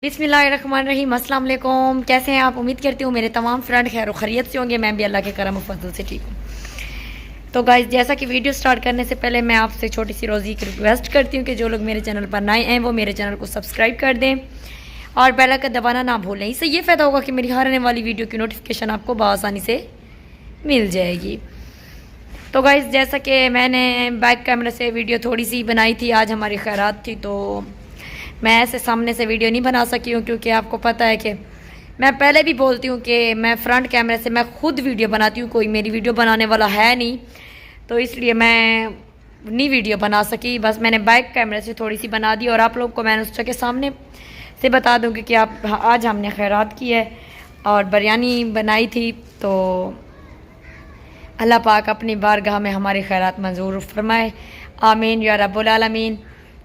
बिस्मिल्लाहिर्रहमानिर्रहीम, अस्सलाम वालेकुम। कैसे हैं आप? उम्मीद करती हूँ मेरे तमाम फ्रेंड खैर खैरियत से होंगे। मैं भी अल्लाह के करम फजल से ठीक हूँ। तो गाइस, जैसा कि वीडियो स्टार्ट करने से पहले मैं आपसे छोटी सी रोज़ी की रिक्वेस्ट करती हूँ कि जो लोग मेरे चैनल पर नए हैं वो मेरे चैनल को सब्सक्राइब कर दें और बेल आइकन दबाना ना भूलें। इससे ये फ़ायदा होगा कि मेरी हर आने वाली वीडियो की नोटिफिकेशन आपको बआसानी से मिल जाएगी। तो गाइस, जैसा कि मैंने बैक कैमरे से वीडियो थोड़ी सी बनाई थी, आज हमारी खैरात थी, तो मैं ऐसे सामने से वीडियो नहीं बना सकी हूँ क्योंकि आपको पता है कि मैं पहले भी बोलती हूँ कि मैं फ्रंट कैमरे से मैं खुद वीडियो बनाती हूँ, कोई मेरी वीडियो बनाने वाला है नहीं, तो इसलिए मैं नहीं वीडियो बना सकी। बस मैंने बैक कैमरे से थोड़ी सी बना दी और आप लोग को मैंने सोचा कि सामने से बता दूँगी कि आप आज हमने खैरात की है और बिरयानी बनाई थी। तो अल्लाह पाक अपनी बारगाह में हमारी खैरात मंजूर फरमाए, आमीन या रब्बुल आलमीन।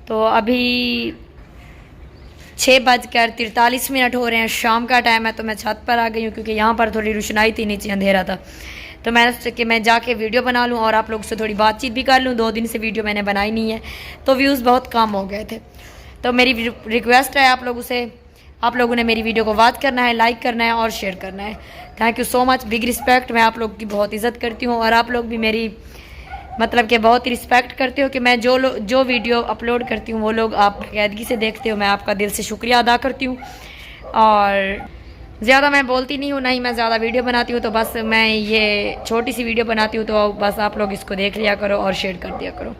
तो अभी 6:43 हो रहे हैं, शाम का टाइम है, तो मैं छत पर आ गई हूँ क्योंकि यहाँ पर थोड़ी रोशनाई थी, नीचे अंधेरा था। तो मैंने सोचा कि मैं जाके वीडियो बना लूँ और आप लोगों से थोड़ी बातचीत भी कर लूँ। 2 दिन से वीडियो मैंने बनाई नहीं है तो व्यूज़ बहुत कम हो गए थे। तो मेरी रिक्वेस्ट है आप लोगों से, आप लोगों ने मेरी वीडियो को वॉच करना है, लाइक करना है और शेयर करना है। Thank you so much, big respect. मैं आप लोग की बहुत इज़्ज़त करती हूँ और आप लोग भी मेरी मतलब कि बहुत रिस्पेक्ट करते हो कि मैं जो वीडियो अपलोड करती हूँ वो लोग आप बाकायदगी से देखते हो। मैं आपका दिल से शुक्रिया अदा करती हूँ। और ज़्यादा मैं बोलती नहीं हूँ, ना ही मैं ज़्यादा वीडियो बनाती हूँ, तो बस मैं ये छोटी सी वीडियो बनाती हूँ, तो बस आप लोग इसको देख लिया करो और शेयर कर दिया करो।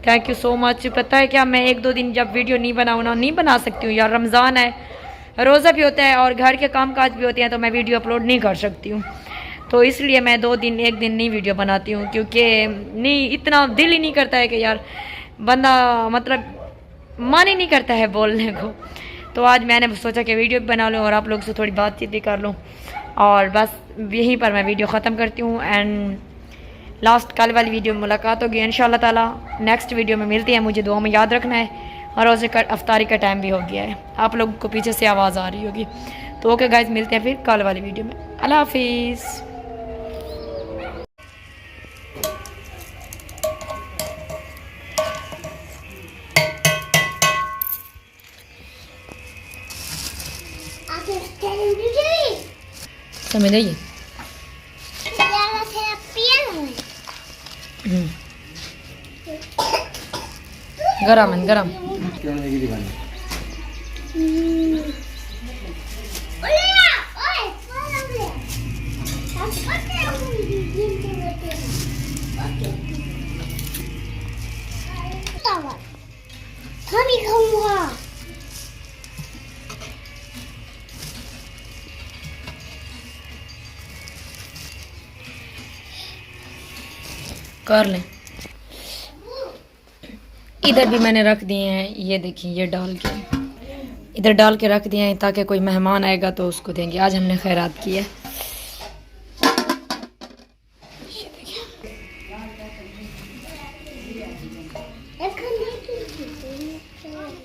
Thank you so much. पता है क्या, मैं 1-2 दिन जब वीडियो नहीं बनाऊँ ना, नहीं बना सकती हूँ यार, रमज़ान है, रोज़ा भी होता है और घर के काम काज भी होते हैं, तो मैं वीडियो अपलोड नहीं कर सकती हूँ। तो इसलिए मैं 2 दिन 1 दिन नहीं वीडियो बनाती हूँ क्योंकि नहीं, इतना दिल ही नहीं करता है कि यार बंदा मतलब मन ही नहीं करता है बोलने को। तो आज मैंने सोचा कि वीडियो भी बना लूँ और आप लोग से थोड़ी बातचीत भी कर लूँ। और बस यहीं पर मैं वीडियो ख़त्म करती हूँ एंड लास्ट कल वाली वीडियो में मुलाकात होगी इंशाल्लाह ताला। नेक्स्ट वीडियो में मिलते हैं, मुझे दुआ में याद रखना है। और रोज़े का अफ्तारी का टाइम भी हो गया है, आप लोगों को पीछे से आवाज़ आ रही होगी। तो ओके गाइज, मिलते हैं फिर कल वाली वीडियो में। अल्लाह हाफिज़। Sambil lagi. Garam, garam. Kami खाऊंगा। कर लें। इधर भी मैंने रख दिए हैं, ये देखिए, ये डाल के इधर डाल के रख दिए हैं ताकि कोई मेहमान आएगा तो उसको देंगे। आज हमने खैरात की है।